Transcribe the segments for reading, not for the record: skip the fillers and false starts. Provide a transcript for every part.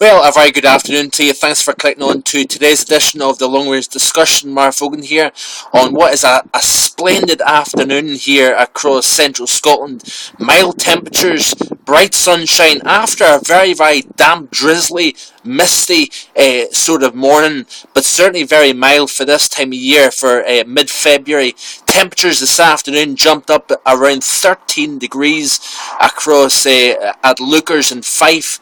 Well, a very good afternoon to you. Thanks for clicking on to today's edition of the Long Range Discussion. Marv Hogan here on what is a splendid afternoon here across central Scotland. Mild temperatures, bright sunshine after a very damp, drizzly, misty sort of morning, but certainly very mild for this time of year for mid-February. Temperatures this afternoon jumped up around 13 degrees across at Lookers and Fife,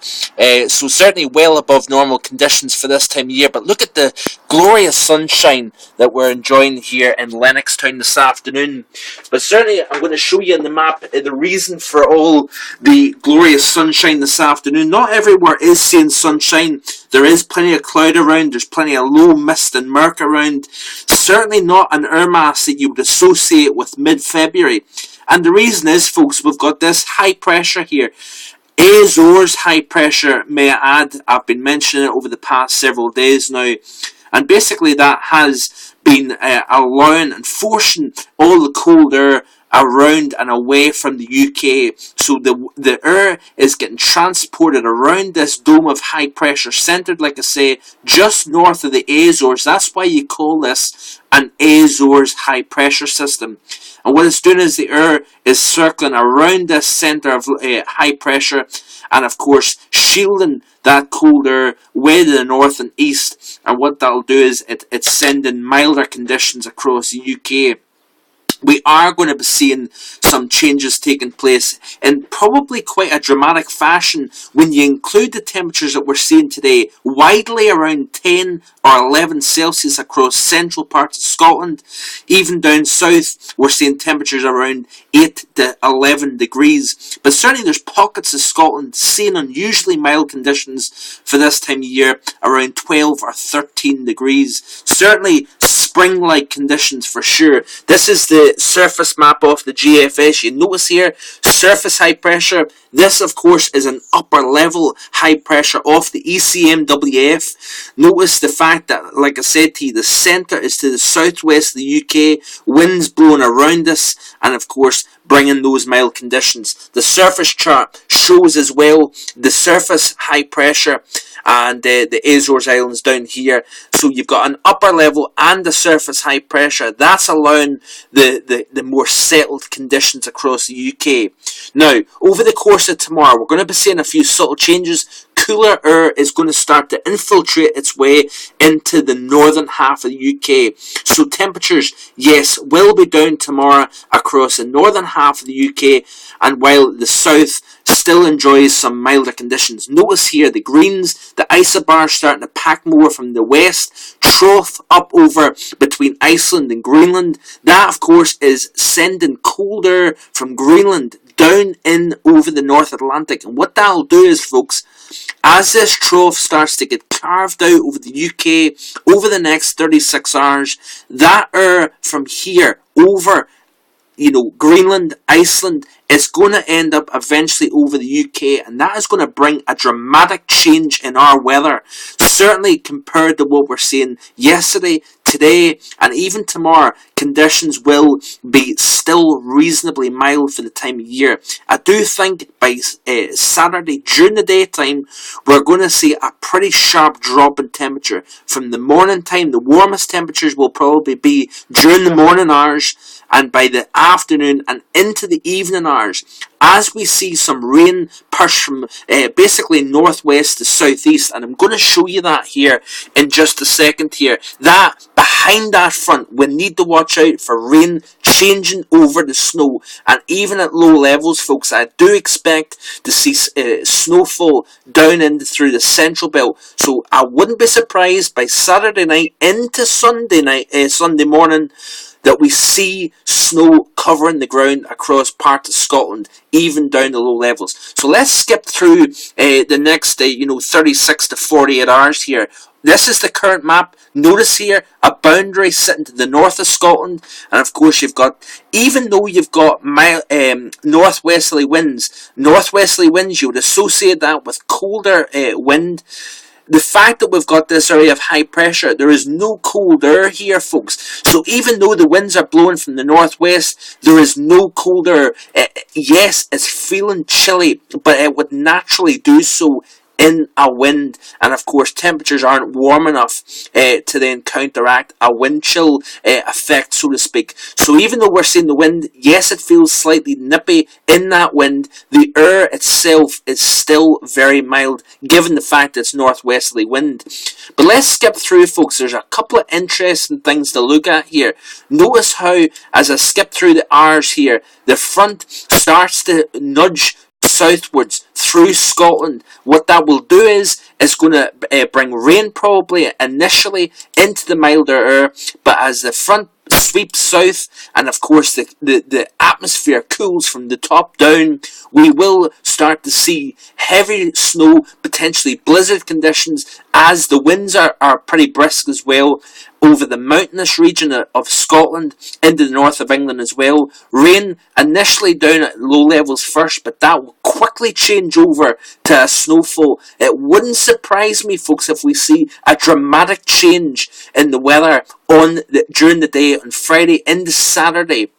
so certainly well above normal conditions for this time of year. But look at the glorious sunshine that we're enjoying here in Lennoxtown this afternoon. But certainly I'm going to show you in the map the reason for all the glorious sunshine this afternoon. Not everywhere is seeing sunshine. There is plenty of cloud around, there's plenty of low mist and murk around. Certainly not an air mass that you would associate with mid-February. And the reason is, folks, we've got this high pressure here. Azores high pressure, may I add. I've been mentioning it over the past several days now. And basically that has been allowing and forcing all the cold air around and away from the UK. So the air is getting transported around this dome of high pressure, centred, like I say, just north of the Azores. That's why you call this an Azores high pressure system. And what it's doing is the air is circling around this centre of high pressure, and of course shielding that cold air way to the north and east. And what that'll do is it's sending milder conditions across the UK. We are going to be seeing some changes taking place in probably quite a dramatic fashion when you include the temperatures that we're seeing today, widely around 10 or 11 Celsius across central parts of Scotland. Even down south, we're seeing temperatures around 8 to 11 degrees. But certainly there's pockets of Scotland seeing unusually mild conditions for this time of year, around 12 or 13 degrees. Certainly spring-like conditions for sure. This is the surface map of the GFS. You notice here, surface high pressure. This, of course, is an upper level high pressure off the ECMWF. Notice the fact that, like I said to you, the centre is to the southwest of the UK, winds blowing around us, and of course, bringing those mild conditions. The surface chart shows as well the surface high pressure and the Azores Islands down here. So you've got an upper level and the surface high pressure. That's allowing the more settled conditions across the UK. Now, over the course of tomorrow, we're going to be seeing a few subtle changes. Cooler air is going to start to infiltrate its way into the northern half of the UK. So temperatures, yes, will be down tomorrow across the northern half of the UK, and while the south still enjoys some milder conditions. Notice here the greens, the isobars starting to pack more from the west, trough up over between Iceland and Greenland. That, of course, is sending cold air from Greenland down in over the North Atlantic. And what that'll do is, folks, as this trough starts to get carved out over the UK over the next 36 hours, that air from here over Greenland, Iceland, is going to end up eventually over the UK, and that is going to bring a dramatic change in our weather. Certainly compared to what we're seeing yesterday, today, and even tomorrow, conditions will be still reasonably mild for the time of year. I do think by Saturday, during the daytime, we're going to see a pretty sharp drop in temperature. From the morning time, the warmest temperatures will probably be during the morning hours, and by the afternoon and into the evening hours, as we see some rain push from basically northwest to southeast, and I'm going to show you that here in just a second here. That behind that front, we need to watch out for rain changing over the snow, and even at low levels, folks, I do expect to see snowfall down into through the central belt. So I wouldn't be surprised by Saturday night into Sunday morning, that we see snow covering the ground across parts of Scotland, even down to low levels. So let's skip through the next 36 to 48 hours here. This is the current map. Notice here a boundary sitting to the north of Scotland, and of course you've got, even though you've got northwesterly winds, you would associate that with colder wind. The fact that we've got this area of high pressure, there is no cold air here, folks. So even though the winds are blowing from the northwest, there is no cold air. Yes, it's feeling chilly, but it would naturally do so in a wind, and of course temperatures aren't warm enough to then counteract a wind chill effect, so to speak. So even though we're seeing the wind, yes, it feels slightly nippy in that wind, the air itself is still very mild given the fact it's northwesterly wind. But let's skip through, folks. There's a couple of interesting things to look at here. Notice how, as I skip through the hours here, the front starts to nudge southwards through Scotland. What that will do is going to bring rain probably initially into the milder air, but as the front sweeps south and of course the atmosphere cools from the top down, we will start to see heavy snow, potentially blizzard conditions, as the winds are pretty brisk as well over the mountainous region of Scotland into the north of England as well. Rain initially down at low levels first, but that will quickly change over to a snowfall. It wouldn't surprise me, folks, if we see a dramatic change in the weather during the day on Friday into Saturday.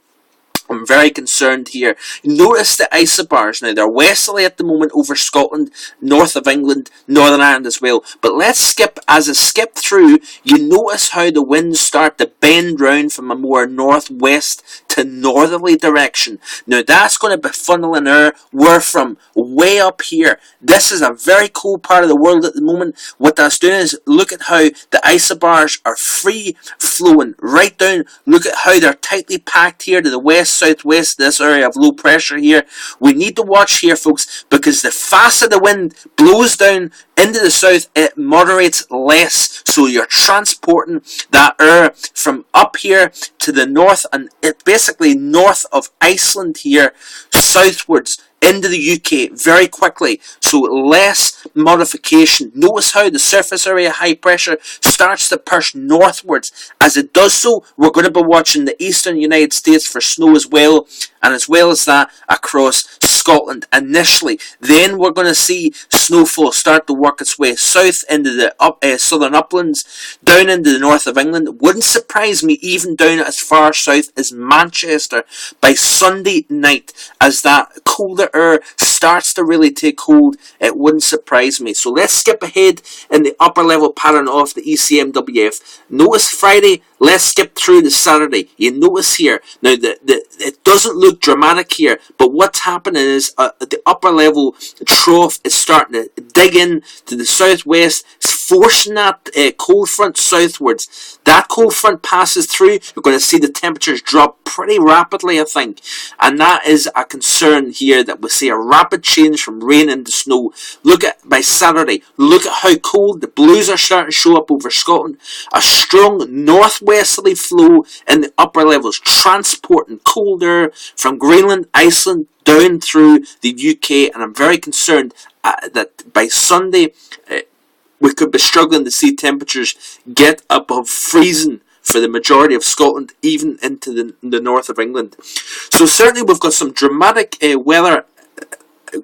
I'm very concerned here. Notice the isobars. Now, they're westerly at the moment over Scotland, north of England, Northern Ireland as well. But let's skip, as I skip through, you notice how the winds start to bend round from a more northwest to northerly direction. Now, that's going to be funneling air. We're from way up here. This is a very cool part of the world at the moment. What that's doing is, look at how the isobars are free flowing right down. Look at how they're tightly packed here to the west, southwest, this area of low pressure here. We need to watch here, folks, because the faster the wind blows down into the south, it moderates less. So you're transporting that air from up here to the north, and it basically north of Iceland here, southwards into the UK very quickly. So less modification. Notice how the surface area high pressure starts to push northwards. As it does so, we're going to be watching the eastern United States for snow as well, and as well as that across Scotland initially. Then we're going to see snowfall start to work its way south into the southern uplands, down into the north of England. It wouldn't surprise me even down as far south as Manchester by Sunday night. As that colder air starts to really take hold, it wouldn't surprise me. So let's skip ahead in the upper level pattern of the ECMWF. Notice Friday, let's skip through the Saturday. You notice here, now it doesn't look dramatic here, but what's happening is the upper level trough is starting to dig in to the southwest. It's forcing that cold front southwards. That cold front passes through, you're going to see the temperatures drop pretty rapidly, I think, and that is a concern here, that we'll see a rapid change from rain into snow. Look at by Saturday, look at how cold the blues are starting to show up over Scotland. A strong northwesterly flow in the upper levels, transporting cold air from Greenland, Iceland, down through the UK, and I'm very concerned that by Sunday we could be struggling to see temperatures get above freezing for the majority of Scotland, even into the north of England. So certainly we've got some dramatic weather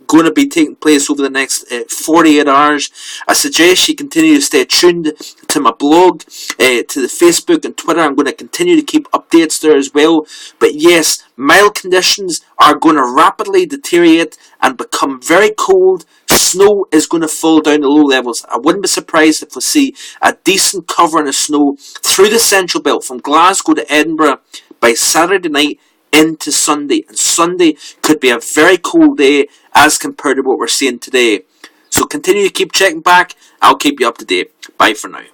going to be taking place over the next 48 hours. I suggest you continue to stay tuned to my blog, to the Facebook and Twitter. I'm going to continue to keep updates there as well. But yes, mild conditions are going to rapidly deteriorate and become very cold. Snow is going to fall down to low levels. I wouldn't be surprised if we see a decent covering of snow through the central belt from Glasgow to Edinburgh by Saturday night into Sunday. And Sunday could be a very cold day as compared to what we're seeing today. So continue to keep checking back. I'll keep you up to date. Bye for now.